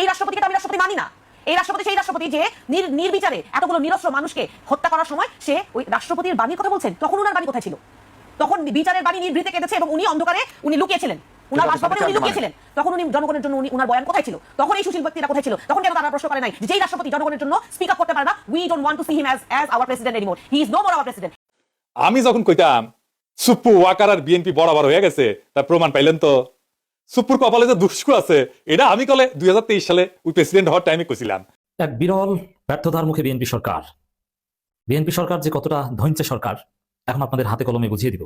এই রাষ্ট্রপতিকে আমি রাষ্ট্রপতি মানি না। এই রাষ্ট্রপতি সেই রাষ্ট্রপতি যে নির্বিচারে এতগুলো নিরস্ত্র মানুষকে হত্যা করার সময় সে ওই রাষ্ট্রপতির বাণীর কথা বলছেন। তখন ওনার বাণী কোথায় ছিল? তখন বিচারের বাণী নির্ভীতে কেঁদেছে এবং উনি অন্ধকারে উনি লুকিয়েছিলেন, উনার বাসভবনে উনি লুকিয়েছিলেন। তখন উনি জনগণের জন্য উনার বয়ান কোথায় ছিল? তখন এই সুশীল ব্যক্তিরা কোথায় ছিল? তখন কেন তারা প্রশ্ন করে নাই যেই রাষ্ট্রপতি জনগণের জন্য স্পিক আপ করতে পারে না, we don't want to see him as our president anymore, he is no more our president. আমি যখন কইতাম সুপ্পু ওয়াকার আর বিএনপি বরাবর হয়ে গেছে, তার প্রমাণ পাইলেন তো। সুপ্পুর কপালে যে দুষ্কু আছে এটা আমি কলে 2023 সালে ওই প্রেসিডেন্ট হওয়ার টাইমে কইছিলাম। এক বিরল ব্যর্থতার মুখে বিএনপি সরকার। বিএনপি সরকার যে কতটা ধৈর্যের সরকার এখন আপনাদের হাতে কলমে বুঝিয়ে দিব।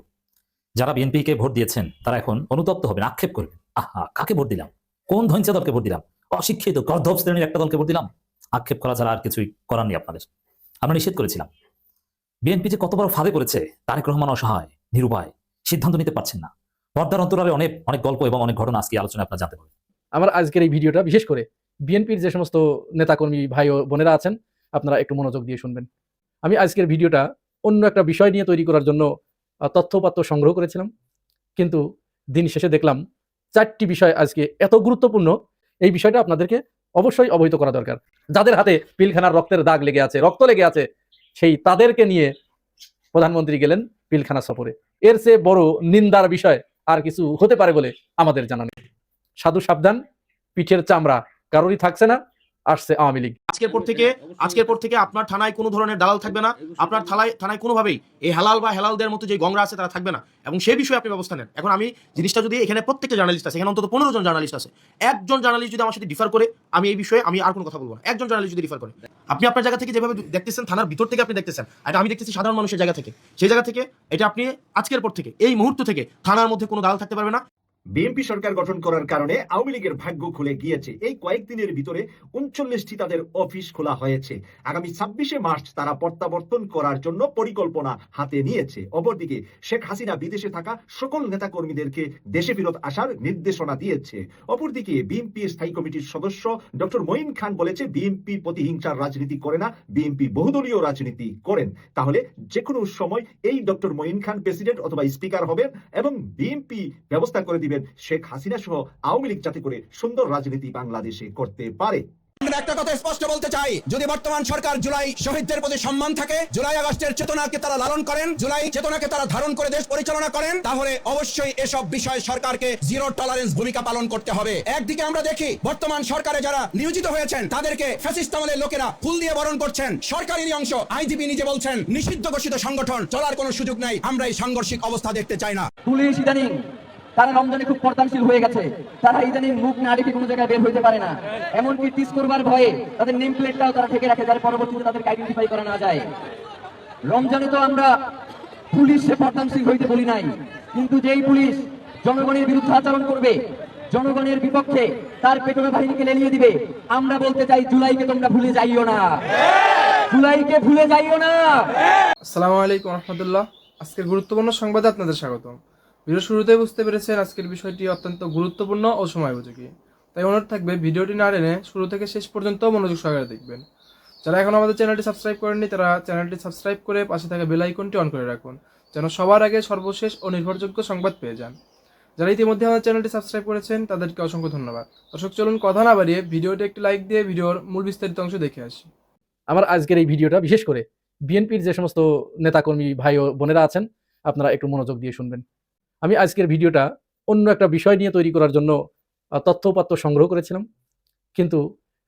যারা বিএনপিকে ভোট দিয়েছেন তারা এখন অনুতপ্ত হবেন, আক্ষেপ করবেন, আহা কাকে ভোট দিলাম, কোন ধৈর্য দলকে ভোট দিলাম, অশিক্ষিত গর্ধব শ্রেণীর একটা দলকে ভোট দিলাম। আক্ষেপ করা ছাড়া আর কিছুই করার নেই আপনাদের। আমরা নিষেধ করেছিলাম। বিএনপি যে কত বড় ফাঁদে করেছে, তারেক রহমান অসহায়, নিরুপায়, সিদ্ধান্ত নিতে পারছেন না। পর্দার অন্তরালে অনেক অনেক গল্প এবং অনেক ঘটনা আজকে আলোচনায় আপনারা জানতে পারবেন। আমার আজকের এই ভিডিওটা বিশেষ করে বিএনপির যে সমস্ত নেতাকর্মী ভাই ও বোনেরা আছেন, আপনারা একটু মনোযোগ দিয়ে শুনবেন। আমি আজকের ভিডিওটা অন্য একটা বিষয় নিয়ে তৈরি করার জন্য তথ্যপাত্র সংগ্রহ করেছিলাম, কিন্তু দিন শেষে দেখলাম 4টি বিষয় আজকে এত গুরুত্বপূর্ণ, এই বিষয়টা আপনাদেরকে অবশ্যই অবহিত করা দরকার। যাদের হাতে পিলখানার রক্তের দাগ লেগে আছে, রক্ত লেগে আছে, সেই তাদেরকে নিয়ে প্রধানমন্ত্রী গেলেন পিলখানা সফরে। এর চেয়ে বড় নিন্দার বিষয় আর কিছু হতে পারে বলে আমাদের জানা নেই। সাধু সাবধান, পিঠের চামড়া কারোরই থাকছে না, আসছে আওয়ামী লীগ। আজকের পর থেকে আপনার থানায় কোনো ধরনের দালাল থাকবে না। আপনার থানায় কোনোভাবেই এই হালাল বা হেলালদের মতো যে গংরা আছে তারা থাকবে না, এবং সেই বিষয়ে আপনি ব্যবস্থা নেন। এখন আমি জিনিসটা যদি এখানে প্রত্যেকটা জার্নালিস্ট আছে, এখানে অন্তত 15 জন জার্নালিস্ট আছে, একজন জার্নালিস্ট যদি আমার সাথে ডিফার করে, আমি এই বিষয়ে আমি আর কোনো কথা বলবো না। একজন জার্নালিস্ট যদি ডিফার করে, আপনি আপনার জায়গা থেকে যেভাবে দেখতেছেন, থানার ভিতর থেকে আপনি দেখতেছেন, এটা আমি দেখতেছি সাধারণ মানুষের জায়গা থেকে, সেই জায়গা থেকে এটা আপনি আজকের পর থেকে এই মুহূর্ত থেকে থানার মধ্যে কোনো দালাল থাকতে পারবে না। বিএনপি সরকার গঠন করার কারণে আওয়ামী লীগের ভাগ্য খুলে গিয়েছে। এই কয়েকদিনের ভিতরে 39টি তাদের অফিস খোলা হয়েছে। আগামী 26শে মার্চ তারা প্রত্যাবর্তন করার জন্য পরিকল্পনা হাতে নিয়েছে। অপরদিকে শেখ হাসিনা বিদেশে থাকা সকল নেতাকর্মীদেরকে দেশে ফেরত আসার নির্দেশনা দিয়েছে। অপরদিকে বিএনপি স্থায়ী কমিটির সদস্য ডক্টর মঈন খান বলেছে, বিএনপি প্রতিহিংসার রাজনীতি করে না, বিএনপি বহুদলীয় রাজনীতি করেন। তাহলে যে কোনো সময় এই ডক্টর মঈন খান প্রেসিডেন্ট অথবা স্পিকার হবেন এবং বিএনপি ব্যবস্থা করে দিবেন শেখ হাসিনা সহ আওয়ামী লীগ যাতে করে সুন্দর রাজনীতি বাংলাদেশে করতে পারে। একটা কথা স্পষ্ট বলতে চাই, যদি বর্তমান সরকার জুলাই শহীদদের প্রতি সম্মান থাকে, জুলাই আগস্টের চেতনাকে তারা লালন করেন, জুলাই চেতনাকে তারা ধারণ করে দেশ পরিচালনা করেন, তাহলে অবশ্যই এসব বিষয়ে সরকারকে জিরো টলারেন্স ভূমিকা পালন করতে হবে। একদিকে আমরা দেখি বর্তমান সরকারে যারা নিয়োজিত হয়েছেন তাদেরকে ফ্যাসিস্ট আমলের লোকেরা ফুল দিয়ে বরণ করছেন। সরকারেরই অংশ আইজিপি নিজে বলছেন, নিষিদ্ধ ঘোষিত সংগঠন চলার কোনো সুযোগ নাই। আমরা এই সাংঘর্ষিক অবস্থা দেখতে চাই না। পুলিশ ইদানিং তারা রমজানে খুব পর্দানশীল হয়ে গেছে, তারা ইদানিং মুখ না দেখে কোনো জায়গায় বের হইতে পারে না। এমনকি টিস করবার ভয়ে তাদের নেম প্লেটটাও তারা ঠেকে রাখে, যার পরবর্তীতে তাদেরকে আইডেন্টিফাই করা না যায়। রমজানে তো আমরা পুলিশে পর্দানশীল হইতে বলি নাই, কিন্তু যেই পুলিশ জনগণের বিরুদ্ধে আচরণ করবে, জনগণের বিপক্ষে তার পেট্রোল বাহিনীকে লেলিয়ে দিবে, আমরা বলতে চাই জুলাইকে তোমরা ভুলে যাইও না, জুলাইকে ভুলে যাইও না। আসসালামু আলাইকুম রহমতুল্লাহ। আজকের গুরুত্বপূর্ণ সংবাদে আপনাদের স্বাগতম। ভিডিও শুরুতে বুঝতে পেরেছেন আজকের বিষয়টি অত্যন্ত গুরুত্বপূর্ণ ও সময়োপযোগী, তাই অনুরোধ থাকবে ভিডিওটি না টেনে শুরু থেকে শেষ পর্যন্ত মনোযোগ সহকারে দেখবেন। যারা এখন আমাদের চ্যানেলটি সাবস্ক্রাইব করেননি তারা চ্যানেলটি সাবস্ক্রাইব করে পাশে থাকা বেল আইকনটি অন করে রাখুন, যেন সবার আগে সর্বশেষ ও নির্ভরযোগ্য সংবাদ পেয়ে যান। যারা ইতিমধ্যে আমাদের চ্যানেলটি সাবস্ক্রাইব করেছেন তাদেরকে অসংখ্য ধন্যবাদ। দর্শক চলুন কথা না বাড়িয়ে ভিডিওটি একটি লাইক দিয়ে ভিডিওর মূল বিস্তারিত অংশ দেখে আসি। আমার আজকের এই ভিডিওটা বিশেষ করে বিএনপির যে সমস্ত নেতাকর্মী ভাই ও বোনেরা আছেন, আপনারা একটু মনোযোগ দিয়ে শুনবেন। আমি আজকের ভিডিওটা অন্য একটা বিষয় নিয়ে তৈরি করার জন্য তথ্যপাত্র সংগ্রহ করেছিলাম, কিন্তু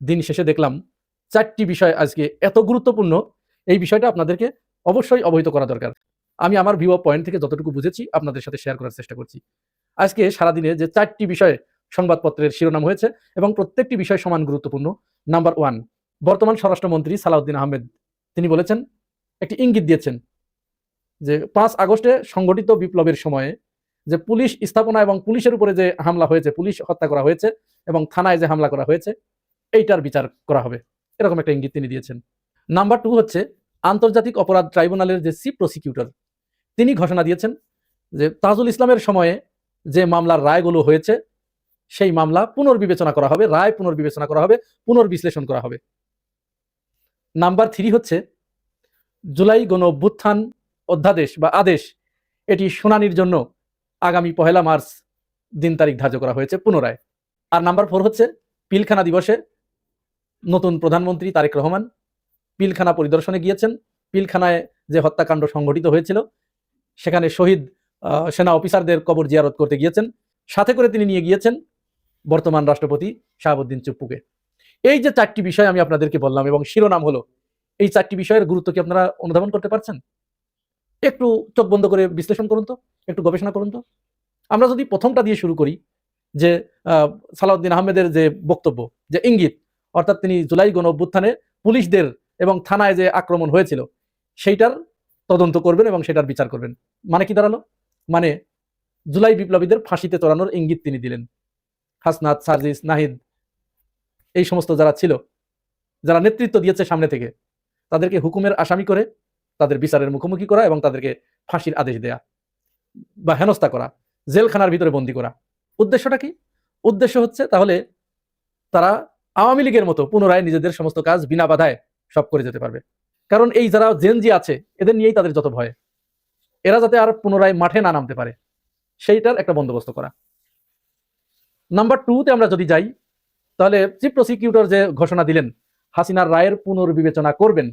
দিন শেষে দেখলাম 4টি বিষয় আজকে এত গুরুত্বপূর্ণ, এই বিষয়টা আপনাদেরকে অবশ্যই অবহিত করা দরকার। আমি আমার ভিউ পয়েন্ট থেকে যতটুকু বুঝেছি আপনাদের সাথে শেয়ার করার চেষ্টা করছি। আজকে সারাদিনে যে 4টি বিষয়ে সংবাদপত্রের শিরোনাম হয়েছে এবং প্রত্যেকটি বিষয় সমান গুরুত্বপূর্ণ। নাম্বার 1, বর্তমান স্বরাষ্ট্রমন্ত্রী সালাউদ্দিন আহমেদ তিনি বলেছেন, একটি ইঙ্গিত দিয়েছেন যে 5 আগস্টে সংগঠিত বিপ্লবের সময়ে যে পুলিশ স্থাপনা এবং পুলিশের উপরে যে হামলা হয়েছে, পুলিশ হত্যা করা হয়েছে এবং থানায় যে হামলা করা হয়েছে, এইটার বিচার করা হবে, এরকম একটা ইঙ্গিত তিনি দিয়েছেন। নাম্বার 2 হচ্ছে আন্তর্জাতিক অপরাধ ট্রাইব্যুনালের যে চিফ প্রসিকিউটর তিনি ঘোষণা দিয়েছেন যে তাজুল ইসলামের সময়ে যে মামলার রায়গুলো হয়েছে সেই মামলা পুনর্বিবেচনা করা হবে, রায় পুনর্বিবেচনা করা হবে, পুনর্বিশ্লেষণ করা হবে। নাম্বার 3 হচ্ছে জুলাই গণ অভ্যুত্থান অধ্যাদেশ বা আদেশ, এটি শুনানির জন্য আগামী 1 মার্চ দিন তারিখ ধার্য করা হয়েছে পুনরায়। আর নাম্বার 4 হচ্ছে পিলখানা দিবসে নতুন প্রধানমন্ত্রী তারেক রহমান পিলখানা পরিদর্শনে গিয়েছেন। পিলখানায় যে হত্যাকাণ্ড সংঘটিত হয়েছিল সেখানে শহীদ সেনা অফিসারদের কবর জিয়ারত করতে গিয়েছেন। সাথে করে তিনি নিয়ে গিয়েছেন বর্তমান রাষ্ট্রপতি শাহাবুদ্দিন চুপ্পুকে। এই যে 4টি বিষয় আমি আপনাদেরকে বললাম এবং শিরোনাম হলো, এই 4টি বিষয়ের গুরুত্ব কি আপনারা অনুধাবন করতে পারছেন? একটু চোখ বন্ধ করে বিশ্লেষণ করুন তো, একটু গবেষণা করুন তো। আমরা যদি প্রথমটা দিয়ে শুরু করি, যে সালাউদ্দিন আহমেদের যে বক্তব্য, যে ইঙ্গিত, অর্থাৎ তিনি জুলাই গণ অভ্যুত্থানে পুলিশদের এবং থানায় যে আক্রমণ হয়েছিল সেইটার তদন্ত করবেন এবং সেটার বিচার করবেন। মানে কি দাঁড়ালো? মানে জুলাই বিপ্লবীদের ফাঁসিতে চড়ানোর ইঙ্গিত তিনি দিলেন। হাসনাত, সার্জিস, নাহিদ, এই সমস্ত যারা ছিল, যারা নেতৃত্ব দিয়েছে সামনে থেকে, তাদেরকে হুকুমের আসামি করে তাদের বিচারের মুখোমুখি করা এবং তাদেরকে ফাঁসির আদেশ দেয়া বা হেনস্থা করা, জেলখানার ভিতরে বন্দী করা। উদ্দেশ্যটা কি? উদ্দেশ্য হচ্ছে তাহলে তারা আওয়ামী লীগের মতো পুনরায় নিজেদের সমস্ত কাজ বিনা বাধায় সব করে যেতে পারবে। কারণ এই যারা জেনজি আছে এদের নিয়েই তাদের যত ভয়, এরা যাতে আর পুনরায় মাঠে না নামতে পারে সেইটার একটা বন্দোবস্ত করা। নাম্বার 2-তে আমরা যদি যাই, তাহলে চিফ প্রসিকিউটর যে ঘোষণা দিলেন হাসিনার রায়ের পুনর্বিবেচনা করবেন,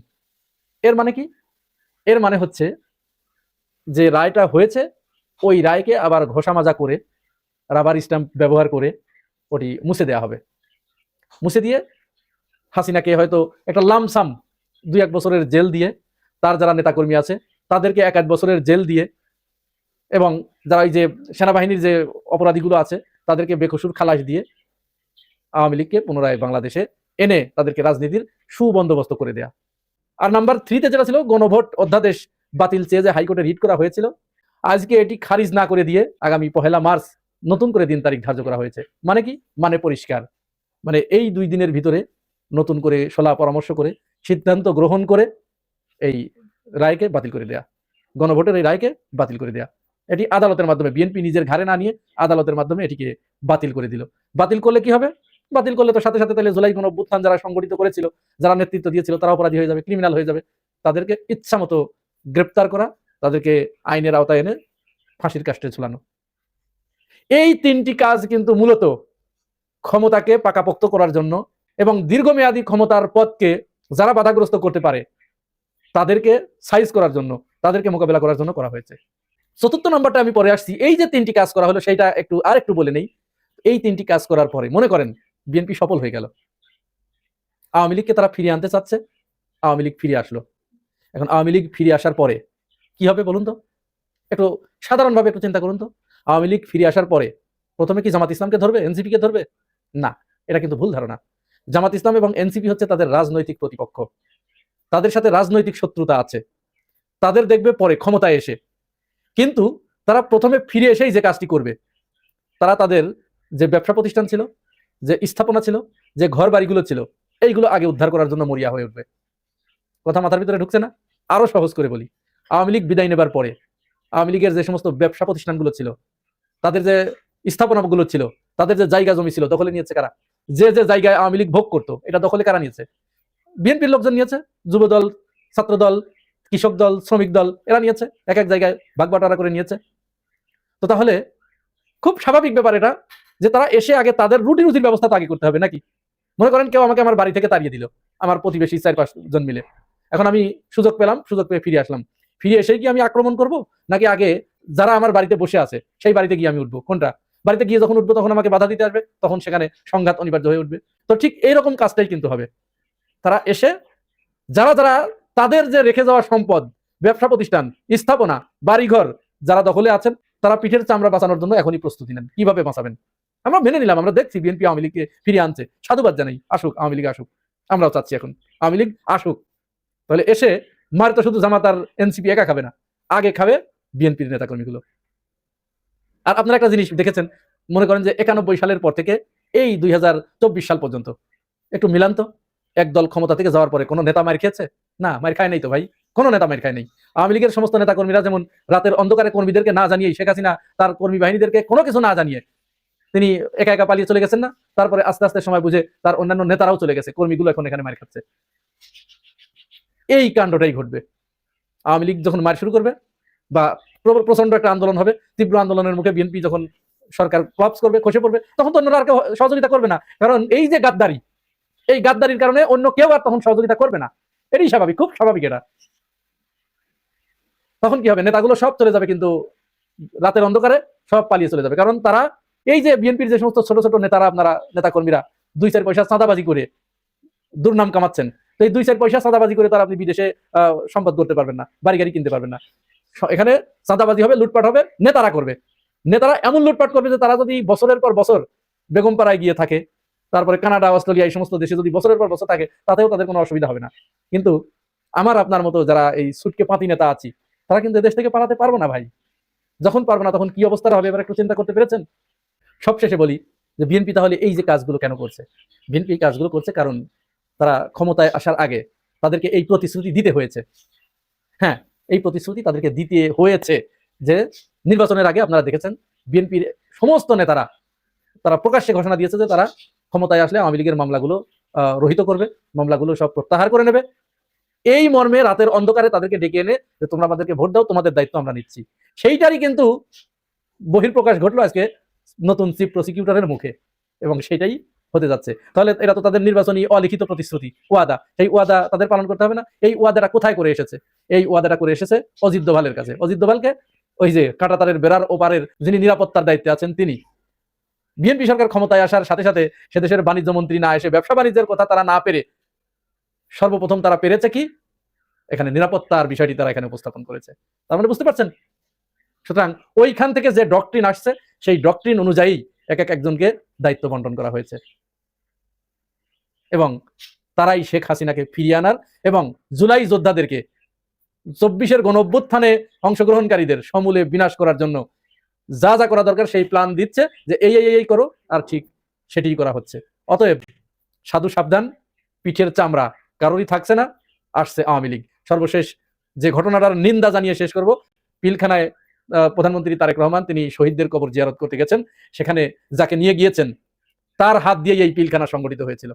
এর মানে কি? এর মানে হচ্ছে যে রায়টা হয়েছে ওই রায়কে আবার ঘষা মাজা করে রাবার স্ট্যাম্প ব্যবহার করে ওটি মুছে দেওয়া হবে। মুছে দিয়ে হাসিনাকে হয়তো একটা লামসাম 2-1 বছরের জেল দিয়ে, তার যারা নেতাকর্মী আছে তাদেরকে 1-1 বছরের জেল দিয়ে, এবং যারা এই যে সেনাবাহিনীর যে অপরাধীগুলো আছে তাদেরকে বেকসুর খালাস দিয়ে আওয়ামী লীগকে পুনরায় বাংলাদেশে এনে তাদেরকে রাজনীতির সুবন্দোবস্ত করে দেয়া। আর নাম্বার 3-তে যেটা ছিল গণভোট অধ্যাদেশ বাতিল চেয়ে যে হাইকোর্টে রিট করা হয়েছিল, আজকে এটি খারিজ না করে দিয়ে আগামী 1 মার্চ নতুন করে দিন তারিখ ধার্য করা হয়েছে। মানে কি? মানে পরিষ্কার, মানে এই 2 দিনের ভিতরে নতুন করে সলা পরামর্শ করে সিদ্ধান্ত গ্রহণ করে এই রায়কে বাতিল করে দেয়া, গণভোটের এই রায়কে বাতিল করে দেয়া। এটি আদালতের মাধ্যমে, বিএনপি নিজের ঘাড়ে না নিয়ে আদালতের মাধ্যমে এটিকে বাতিল করে দিল। বাতিল করলে কি হবে? বাতিল করলে তো সাথে সাথে তাহলে জুলাই গণ অভ্যুত্থান যারা সংগঠিত করেছিল, যারা নেতৃত্ব দিয়েছিল, তারা অপরাধী হয়ে যাবে, ক্রিমিনাল হয়ে যাবে। তাদেরকে ইচ্ছা মতো গ্রেপ্তার করা, তাদেরকে আইনের আওতায় এনে ফাঁসির কাস্টে ঝুলানো। এই 3টি কাজ কিন্তু মূলত ক্ষমতাকে পাকাপোক্ত করার জন্য এবং দীর্ঘমেয়াদী ক্ষমতার পথকে যারা বাধাগ্রস্ত করতে পারে তাদেরকে সাইজ করার জন্য, তাদেরকে মোকাবেলা করার জন্য করা হয়েছে। 4র্থ নম্বরটা আমি পরে আসছি। এই যে 3টি কাজ করা হলো সেইটা একটু বলে নেই। এই 3টি কাজ করার পরে মনে করেন বিএনপি সফল হয়ে গেল, আওয়ামী লীগকে তারা ফিরিয়ে আনতে চাচ্ছে, আওয়ামী লীগ ফিরে আসলো। এখন আওয়ামী লীগ ফিরে আসার পরে কি হবে বলুন তো? একটু সাধারণভাবে একটু চিন্তা করুন তো। আওয়ামী লীগ ফিরে আসার পরে প্রথমে কি জামাত ইসলামকে ধরবে, এনসিপি কে ধরবে? না, এটা কিন্তু ভুল ধারণা। জামাত ইসলাম এবং এনসিপি হচ্ছে তাদের রাজনৈতিক প্রতিপক্ষ, তাদের সাথে রাজনৈতিক শত্রুতা আছে, তাদের দেখবে পরে ক্ষমতায় এসে। কিন্তু তারা প্রথমে ফিরে এসেই যে কাজটি করবে, তারা তাদের যে ব্যবসা প্রতিষ্ঠান ছিল, যে স্থাপনা ছিল, যে ঘর বাড়িগুলো ছিল, এইগুলো আগে উদ্ধার করার জন্য মরিয়া হয়ে উঠবে। কথা মাথার ভিতরে ঢুকছে না? আরো সহজ করে বলি, আওয়ামী লীগ বিদায় নেবার পরে আওয়ামী লীগের যে সমস্ত ব্যবসা প্রতিষ্ঠানগুলো ছিল, তাদের যে স্থাপনাগুলো ছিল, তাদের যে জায়গা জমি ছিল, দখলে নিয়েছে কারা? যে যে জায়গায় আওয়ামী লীগ ভোগ করতো, এটা দখলে কারা নিয়েছে? বিএনপির লোকজন নিয়েছে, যুবদল, ছাত্রদল, কৃষক দল, শ্রমিক দল, এরা নিয়েছে, এক এক জায়গায় ভাগবাটোয়ারা করে নিয়েছে। তো তাহলে খুব স্বাভাবিক ব্যাপার এটা যে তারা এসে আগে তাদের রুটি রুজির ব্যবস্থা তো আগে করতে হবে নাকি? মনে করেন কেউ আমাকে আমার বাড়ি থেকে তাড়িয়ে দিল, আমার প্রতিবেশী 4-5 জন মিলে। এখন আমি সুযোগ পেলাম, সুযোগ পেয়ে ফিরে আসলাম। ফিরে এসেই কি আমি আক্রমণ করব, নাকি আগে যারা আমার বাড়িতে বসে আছে সেই বাড়িতে গিয়ে আমি উঠবো? কোনটা? বাড়িতে গিয়ে যখন উঠবো তখন আমাকে বাধা দিতে আসবে, তখন সেখানে সংঘাত অনিবার্য হয়ে উঠবে। তো ঠিক এইরকম কাজটাই কিন্তু হবে। তারা এসে যারা যারা তাদের যে রেখে যাওয়া সম্পদ, ব্যবসা প্রতিষ্ঠান, স্থাপনা, বাড়িঘর যারা দখলে আছেন, তারা পিঠের চামড়া বাঁচানোর জন্য এখনই প্রস্তুতি নেন। কিভাবে বাঁচাবেন? আমরা মেনে নিলাম, আমরা দেখছি বিএনপি আওয়ামী লীগকে ফিরিয়ে আনছে, সাধুবাদ জানাই, আসুক আওয়ামী লীগ আসুক, আমরাও চাচ্ছি এখন আওয়ামী লীগ আসুক। তাহলে এসে মার তো শুধু জামাত আর এনসিপি একা খাবে না, আগে খাবে বিএনপির নেতাকর্মীগুলো। আর আপনারা একটা জিনিস দেখেছেন, মনে করেন যে 91 সালের পর থেকে এই 2024 সাল পর্যন্ত একটু মিলান তো, এক দল ক্ষমতা থেকে যাওয়ার পরে কোনো নেতা মার খেয়েছে? না, মার খায় নাই তো ভাই, কোনো নেতা মার খায় নাই। আওয়ামী লীগের সমস্ত নেতাকর্মীরা যেমন রাতের অন্ধকারে কর্মীদেরকে না জানিয়ে, শেখ হাসিনা তার কর্মী বাহিনীদেরকে কোনো কিছু না জানিয়ে তিনি একা একা পালিয়ে চলে গেছেন না, তারপরে আস্তে আস্তে সময় বুঝে তার অন্যান্য নেতারাও চলে গেছে, কর্মীগুলো এখন এখানে মার খাচ্ছে। এই কাণ্ডটাই ঘটবে। আওয়ামী লীগ যখন মার শুরু করবে বা প্রচন্ড একটা আন্দোলন হবে, তীব্র আন্দোলনের মুখে বিএনপি যখন সরকার কলাপস করবে, খসে পড়বে, তখন তো অন্যরা আর কেউ সহযোগিতা করবে না। কারণ এই যে গাদ্দারি, এই গাদ্দারির কারণে অন্য কেউ আর তখন সহযোগিতা করবে না। এটাই স্বাভাবিক, খুব স্বাভাবিক এটা। তখন কি হবে, নেতাগুলো সব চলে যাবে, কিন্তু রাতের অন্ধকারে সব পালিয়ে চলে যাবে। কারণ তারা এই যে বিএনপির যে সমস্ত ছোট ছোট নেতারা, আপনারা নেতাকর্মীরা 2-4 পয়সা চাঁদাবাজি করে দুর্নাম কামাচ্ছেন, তো এই 2-4 পয়সা চাঁদাবাজি করে তারা আপনি বিদেশে সম্পদ করতে পারবেন না, বাড়ি গাড়ি কিনতে পারবেন না। এখানে চাঁদাবাজি হবে, লুটপাট হবে, নেতারা করবে। নেতারা এমন লুটপাট করবে যে তারা যদি বছরের পর বছর বেগমপাড়ায় গিয়ে থাকে, তারপরে কানাডা, অস্ট্রেলিয়া, এই সমস্ত দেশে যদি বছরের পর বছর থাকে, তাতেও তাদের কোনো অসুবিধা হবে না। কিন্তু আমার আপনার মতো যারা এই সুটকে পাতি নেতা আছি, তারা কিন্তু দেশ থেকে পালাতে পারবো না ভাই। যখন পারবো না, তখন কি অবস্থা হবে এবার একটু চিন্তা করতে পেরেছেন? সবশেষে বলি যে বিএনপি তাহলে এই যে কাজগুলো কেন করছে? বিএনপি এই কাজগুলো করছে কারণ তারা ক্ষমতায় আসার আগে তাদেরকে এই প্রতিশ্রুতি দিতে হয়েছে। হ্যাঁ, এই প্রতিশ্রুতি তাদেরকে দিতে হয়েছে যে নির্বাচনের আগে আপনারা দেখেছেন বিএনপির সমস্ত নেতারা তারা প্রকাশ্যে ঘোষণা দিয়েছে যে তারা ক্ষমতায় আসলে আওয়ামী লীগের মামলাগুলো রহিত করবে, মামলাগুলো সব প্রত্যাহার করে নেবে। এই মর্মে রাতের অন্ধকারে তাদেরকে ডেকে এনে যে তোমরা আমাদেরকে ভোট দাও, তোমাদের দায়িত্ব আমরা নিচ্ছি। সেইটারই কিন্তু বহিঃপ্রকাশ ঘটলো আজকে নতুন চিফ প্রসিকিউটরের মুখে, এবং সেটাই হতে যাচ্ছে। তাহলে এটা তো তাদের নির্বাচনী অলিখিত প্রতিশ্রুতি, ওয়াদা। সেই ওয়াদা তাদের পালন করতে হবে না? এই ওয়াদাটা কোথায় করে এসেছে? এই ওয়াদাটা করে এসেছে অজিত দোভালের কাছে। অজিত দোভালকে ওই যে কাঁটাতারের বেড়ার ওপারের যিনি নিরাপত্তার দায়িত্বে আছেন তিনি। বিএনপি সরকার ক্ষমতায় আসার সাথে সাথে সে দেশের বাণিজ্য মন্ত্রী না এসে ব্যবসা বাণিজ্যের কথা তারা না পেরে সর্বপ্রথম তারা পেরেছে কি, এখানে নিরাপত্তার বিষয়টি তারা এখানে উপস্থাপন করেছে। তার মানে বুঝতে পারছেন? সুতরাং ওইখান থেকে যে ডক্ট্রিন আসছে, সেই ডক্ট্রিন অনুযায়ী একজনকে দায়িত্ব বন্টন করা হয়েছে, এবং তারাই শেখ হাসিনাকে ফিরিয়ে আনার এবং জুলাই যোদ্ধাদেরকে 24-এর গণঅভ্যুত্থানে অংশগ্রহণকারীদের সমূলে বিনাশ করার জন্য যা যা করা দরকার সেই প্ল্যান দিচ্ছে যে এই করো, আর ঠিক সেটিই করা হচ্ছে। অতএব সাধু সাবধান, পিঠের চামড়া কারোরই থাকছে না, আসছে আওয়ামী লীগ। সর্বশেষ যে ঘটনাটার নিন্দা জানিয়ে শেষ করব, পিলখানায় প্রধানমন্ত্রী তারেক রহমান তিনি শহীদদের কবর জিয়ারত করতে গেছেন, সেখানে যাকে নিয়ে গিয়েছেন তার হাত দিয়ে এই পিলখানা সংগঠিত হয়েছিল।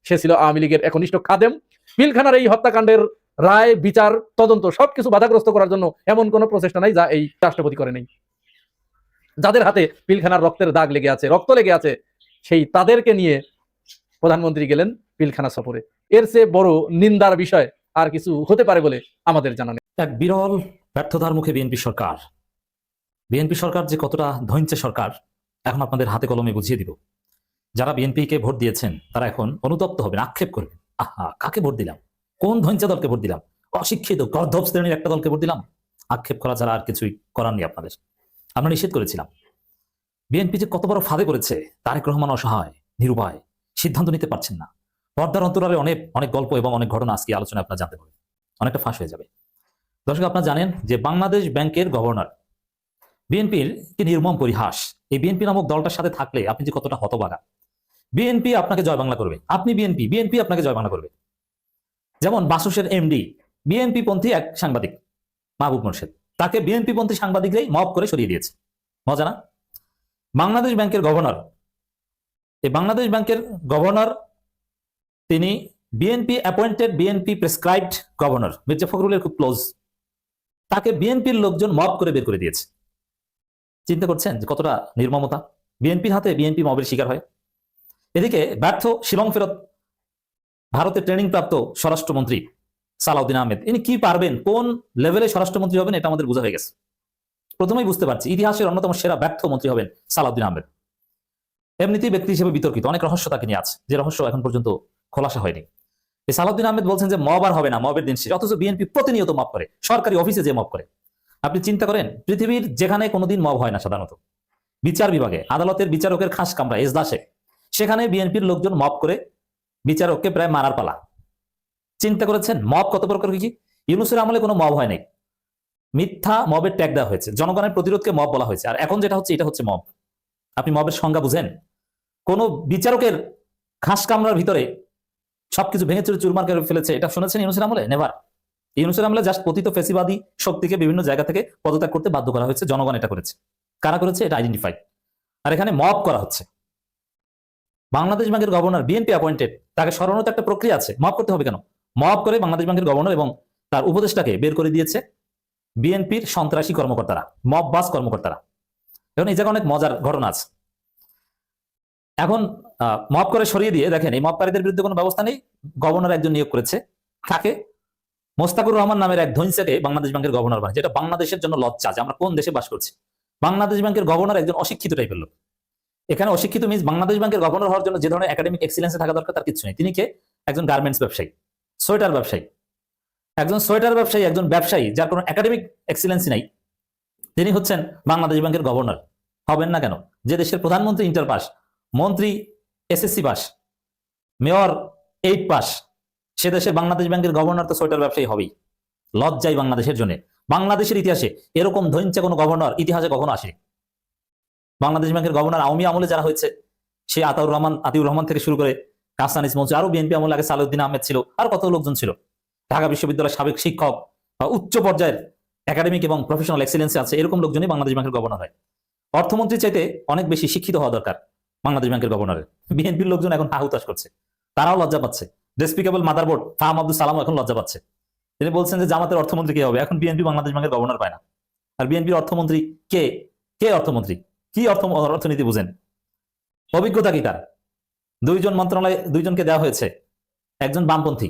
সে ছিল আওয়ামী লীগের একনিষ্ঠ খাদেম। পিলখানার এই হত্যাকাণ্ডের রায়, বিচার, তদন্ত সবকিছু বাধাগ্রস্ত করার জন্য এমন কোনো প্রচেষ্টা নাই যা এই রাষ্ট্রপতি করে নেই। যাদের হাতে পিলখানার রক্তের দাগ লেগে আছে, রক্ত লেগে আছে, সেই তাদেরকে নিয়ে প্রধানমন্ত্রী গেলেন পিলখানা সফরে। এর চেয়ে বড় নিন্দার বিষয় আর কিছু হতে পারে বলে আমাদের জানা নেই। এক বিরল ব্যর্থতার মুখে বিএনপি সরকার। বিএনপি সরকার যে কতটা ধৈর্যের সরকার এখন আপনাদের হাতে কলমে বুঝিয়ে দিব। যারা বিএনপিকে ভোট দিয়েছেন তারা এখন অনুতপ্ত হবেন, আক্ষেপ করবেন, আহা কাকে ভোট দিলাম, কোন ধৈর্য দলকে ভোট দিলাম, অশিক্ষিত গর্ধব শ্রেণীর একটা দলকে ভোট দিলাম। আক্ষেপ করা ছাড়া আর কিছুই করার নেই আপনাদের। আমরা নিষেধ করেছিলাম বিএনপি যে কত বড় ফাঁদে করেছে। তারেক রহমান অসহায়, নিরুপায়, সিদ্ধান্ত নিতে পারছেন না। পর্দার অন্তরালে অনেক অনেক গল্প এবং অনেক ঘটনা আজকে আলোচনায় আপনারা জানতে পারবেন, অনেকটা ফাঁস হয়ে যাবে। দর্শক, আপনারা জানেন যে বাংলাদেশ ব্যাংকের গভর্নর বিএনপির কি নির্মম পরিহাস। এই বিএনপি নামক দলটার সাথে থাকলে আপনি যে কতটা হতবাগা। বিএনপি আপনাকে জয় বাংলা করবে, আপনি বিএনপি আপনাকে জয় বাংলা করবে। যেমন বাসুসের এমডি বিএনপি পন্থী এক সাংবাদিক মাহবুব মোর্শেদ, তাকে বিএনপি পন্থী সাংবাদিকরাই মব করে সরিয়ে দিয়েছে। মজা না? বাংলাদেশ ব্যাংকের গভর্নর, এই বাংলাদেশ ব্যাংকের গভর্নর তিনি BNP appointed, BNP prescribed governor, Mirza ফখরুলের খুব ক্লোজ। তাকে বিএনপির লোকজন মব করে বের করে দিয়েছে। চিন্তা করছেন যে কতটা নির্মমতা। বিএনপির হাতে বিএনপি মবের শিকার হয়। এদিকে ব্যর্থ শিলং ফেরত ভারতের ট্রেনিং প্রাপ্ত স্বরাষ্ট্রমন্ত্রী সালাউদ্দিন আহমেদ, ইনি কি পারবেন, কোন লেভেলে স্বরাষ্ট্রমন্ত্রী হবেন, এটা আমাদের বোঝা হয়ে গেছে। প্রথমেই বুঝতে পারছি ইতিহাসের অন্যতম সেরা ব্যর্থ মন্ত্রী হবেন সালাউদ্দিন আহমেদ। এমনিতেই ব্যক্তি হিসেবে বিতর্কিত, অনেক রহস্য তাকে নিয়ে আছে, যে রহস্য এখন পর্যন্ত খোলাসা হয়নি। এই সালাউদ্দিন আহমেদ বলছেন যে মব আর হবে না, মবের দিন শেষ, অথচ বিএনপি প্রতিনিয়ত মব করে, সরকারি অফিসে যে মব করে। আপনি চিন্তা করেন, পৃথিবীর যেখানে কোনোদিন মব হয় না, সাধারণত বিচার বিভাগে আদালতের বিচারকের খাস কামরা এজলাসে, সেখানে বিএনপির লোকজন মব করে বিচারককে প্রায় মারার পালা। চিন্তা করেছেন মব কত প্রকার কি? ইউনূসের আমলে কোনো মব হয় নাই, মিথ্যা মবের ট্যাগ দেওয়া হয়েছে, জনগণের প্রতিরোধকে মব বলা হয়েছে। আর এখন যেটা হচ্ছে এটা হচ্ছে মব। আপনি মবের সংজ্ঞা বুঝেন? কোন বিচারকের খাস কামরার ভিতরে সবকিছু ভেঙে চুরে চুরমার করে ফেলেছে, এটা শুনেছেন ইউনূসের আমলে? নেভার। ইউনূসের আমলে জাস্ট পতিত ফ্যাসিবাদী শক্তিকে বিভিন্ন জায়গা থেকে পদত্যাগ করতে বাধ্য করা হয়েছে, জনগণ এটা করেছে। কারা করেছে এটা আইডেন্টিফাইড। আর এখানে মব করা হচ্ছে। বাংলাদেশ ব্যাংকের গভর্নর বিএনপি অ্যাপয়েন্টেড, তাকে সরানোর একটা প্রক্রিয়া আছে, মব করতে হবে কেন? মব করে বাংলাদেশ ব্যাংকের গভর্নর এবং তার উপদেষ্টাকে বের করে দিয়েছে বিএনপির সন্ত্রাসী কর্মকর্তারা, মব বাস কর্মকর্তারা। এখন এই জায়গায় অনেক মজার ঘটনা আছে। এখন মব করে সরিয়ে দিয়ে দেখেন এই মবকারীদের বিরুদ্ধে কোনো ব্যবস্থা নেই। গভর্নর একজন নিয়োগ করেছে, কাকে? মোস্তাকুর রহমান নামের এক ধৈন্যকে বাংলাদেশ ব্যাংকের গভর্নর বানিয়েছে। এটা বাংলাদেশের জন্য লজ্জা যে আমরা কোন দেশে বাস করছি। বাংলাদেশ ব্যাংকের গভর্নর একজন অশিক্ষিত টাইপের লোক। এখানে অশিক্ষিত মিন্স বাংলাদেশ ব্যাংকের গভর্নর হওয়ার জন্য যে ধরনের একাডেমিক এক্সিলেন্সে থাকা দরকার তার কিছু নেই। তিনি কে? একজন গার্মেন্টস ব্যবসায়ী, সোয়েটার ব্যবসায়ী, একজন সোয়েটার ব্যবসায়ী, একজন ব্যবসায়ী যার কোনো একাডেমিক এক্সিলেন্সি নাই, তিনি হচ্ছেন বাংলাদেশ ব্যাংকের গভর্নর। হবেন না কেন? যে দেশের প্রধানমন্ত্রী ইন্টার পাস, মন্ত্রী এসএসসি পাস, মেয়র 8 পাস, সে দেশের বাংলাদেশ ব্যাংকের গভর্নর তো সোয়েটার ব্যবসায়ী হবেই। লজ্জাই বাংলাদেশের জন্য। বাংলাদেশের ইতিহাসে এরকম ধৈর্য কোনো গভর্নর ইতিহাসে কখনো আসেনি। বাংলাদেশ ব্যাংকের গভর্নর আওয়ামী আমলে যারা হয়েছে, সে আতিউর রহমান থেকে শুরু করে কাসানিস মঞ্চ, আরো বিএনপি আমলে আগে সালাউদ্দিন আহমেদ ছিল, আর কত লোকজন ছিল। ঢাকা বিশ্ববিদ্যালয়ের সাবেক শিক্ষক বা উচ্চ পর্যায়ের একাডেমিক এবং প্রফেশনাল এক্সিলেন্সি আছে, এরকম লোকজনই বাংলাদেশ ব্যাংকের গভর্নর হয়। অর্থমন্ত্রী চাইতে অনেক বেশি শিক্ষিত হওয়া দরকার বাংলাদেশ ব্যাংকের গভর্নরের। বিএনপির লোকজন এখন হাহুতাশ করছে, তারাও লজ্জা পাচ্ছে। ডেসপিকেবল মাদারবোর্ড ফাহাম আব্দুল সালামও এখন লজ্জা পাচ্ছে। তিনি বলছেন যে জামাতের অর্থমন্ত্রী কে হবে? এখন বিএনপি বাংলাদেশ ব্যাংকের গভর্নর পায় না। আর বিএনপির অর্থমন্ত্রী কে? কে অর্থমন্ত্রী? কি অর্থনীতি বুঝেন? অভিজ্ঞতা কি তার? 2 জন মন্ত্রণালয় 2 জনকে দেওয়া হয়েছে। একজন বামপন্থী,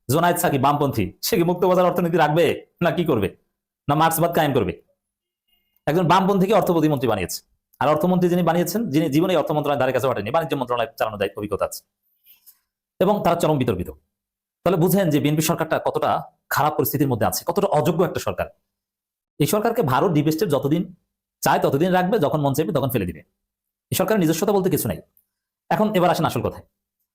জোনায়েদ সাকিব বামপন্থী, সে কি মুক্তবাজার অর্থনীতি রাখবে না কি করবে, না মার্ক্সবাদ কায়েম করবে? একজন বামপন্থীকে অর্থ প্রতিমন্ত্রী বানিয়েছে। আর অর্থমন্ত্রী যিনি বানিয়েছেন, যিনি জীবনে অর্থ মন্ত্রণালয়ের ধারে কাছে ওঠেনি, বাণিজ্য মন্ত্রণালয় চালানোর দায়িত্ব অভিজ্ঞতা আছে, এবং তারা চরম বিতর্কিত। তাহলে বুঝেন যে বিএনপি সরকারটা কতটা খারাপ পরিস্থিতির মধ্যে আছে, কতটা অযোগ্য একটা সরকার। এই সরকারকে ভারত ডিপেস্টের যতদিন চায় ততদিন রাখবে, যখন মন চাইবে তখন ফেলে দিবে। এই সরকারের নিজস্বতা বলতে কিছু নাই। এখন এবার আসেন আসল কথায়।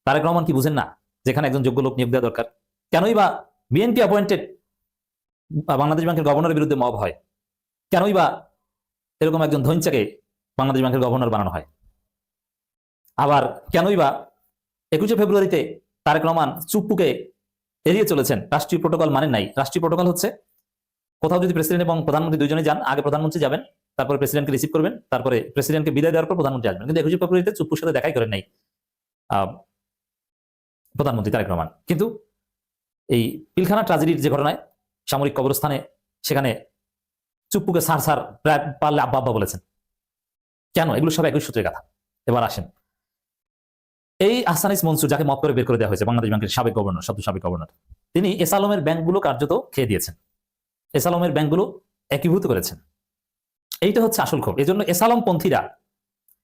তারেক রহমান কি বুঝেন না যেখানে একজন যোগ্য লোক নিয়োগ দেওয়া দরকার? কেনই বা বিএনপি অ্যাপয়েন্টেড বাংলাদেশ ব্যাংকের গভর্নরের বিরুদ্ধে মব হয়? কেনই বা এরকম একজন ধৈঞ্চাকে বাংলাদেশ ব্যাংকের গভর্নর বানানো হয়? আবার কেনই বা 21শে ফেব্রুয়ারিতে তারেক রহমান চুপ্পুকে এড়িয়ে চলেছেন? রাষ্ট্রীয় প্রোটোকল মানেন নাই। রাষ্ট্রীয় প্রোটোকল হচ্ছে কোথাও যদি প্রেসিডেন্ট এবং প্রধানমন্ত্রী দুইজনে যান, আগে প্রধানমন্ত্রী যাবেন, তারপরে প্রেসিডেন্টকে রিসিভ করবেন, তারপরে প্রেসিডেন্টকে বিদায় দেওয়ার পর প্রধানমন্ত্রী আসবেন। কিন্তু 21শে ফেব্রুয়ারিতে চুপ্পুর সাথে দেখাই করেন নাই প্রধানমন্ত্রী তারেক রহমান। কিন্তু এই পিলখানা ট্রাজেডির যে ঘটনায় সামরিক কবরস্থানে, সেখানে চুপ্পুকে স্যার প্রায় পারলে আব্বা আব্বা বলেছেন। কেন? এগুলো সব একই সূত্রের কথা। এবার আসেন, এই আহসানিস মনসুর, যাকে মত করে বের করে দেওয়া হয়েছে, বাংলাদেশ ব্যাংকের সাবেক গভর্নর, সাবেক গভর্নর, তিনি এসালমের ব্যাংকগুলো কার্যত খেয়ে দিয়েছেন, এসালমের ব্যাংকগুলো একীভূত করেছেন। এইটা হচ্ছে আসল খবর। এই জন্য এসালম পন্থীরা,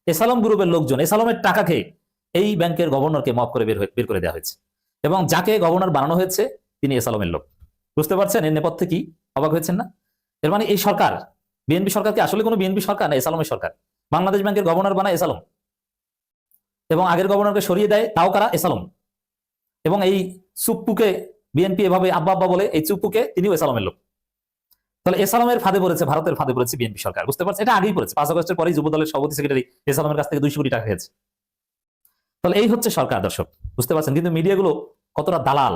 এসালম গ্রুপের লোকজন এসালমের টাকা খেয়ে এই ব্যাংকের গভর্নরকে মত করে বের করে দেওয়া হয়েছে, এবং যাকে গভর্নর বানানো হয়েছে তিনি এসালমের লোক। বুঝতে পারছেন এর নেপথ্যে কি? অবাক হয়েছেন না? এর মানে এই সরকার, বিএনপি সরকার কি আসলে কোনো বিএনপি সরকার না এসালমের সরকার? বাংলাদেশ ব্যাংকের গভর্নর বানায় এসালম, এবং আগের গভর্নরকে সরিয়ে দেয় তাও কারা? এসালম। এবং এই চুপ্পুকে বিএনপি এভাবে আব্বা আব্বা বলে, এই চুপ্পুকে তিনিও এসালমের লোক। তাহলে এসালমের ফাঁদে পড়েছে, ভারতের ফাঁদে পড়েছে বিএনপি সরকার। বুঝতে পারছেন? এটা আগেই পড়েছে। 5 আগস্টের পরেই যুব দলের সভাপতি সেক্রেটারি এসালমের কাছ থেকে 200 কোটি টাকা খেয়েছে। তাহলে এই হচ্ছে সরকার, দর্শক। বুঝতে পারছেন? কিন্তু মিডিয়াগুলো কতটা দালাল।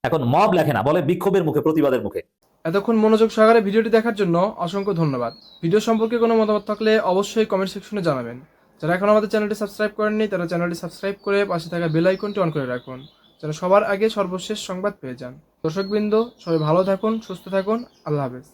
এখন মব লেখে না, বলে বিক্ষোভের মুখে, প্রতিবাদের মুখে। এতক্ষণ মনোযোগ সহকারে ভিডিওটি দেখার জন্য অসংখ্য ধন্যবাদ। ভিডিও সম্পর্কে কোনো মতামত থাকলে অবশ্যই কমেন্ট সেকশনে জানাবেন। যারা এখন আমাদের চ্যানেলটি সাবস্ক্রাইব করেননি, তারা চ্যানেলটি সাবস্ক্রাইব করে পাশে থাকা বেল আইকনটি অন করে রাখুন, যেন সবার আগে সর্বশেষ সংবাদ পেয়ে যান। দর্শকবৃন্দ, সবাই ভালো থাকুন, সুস্থ থাকুন। আল্লাহ হাফেজ।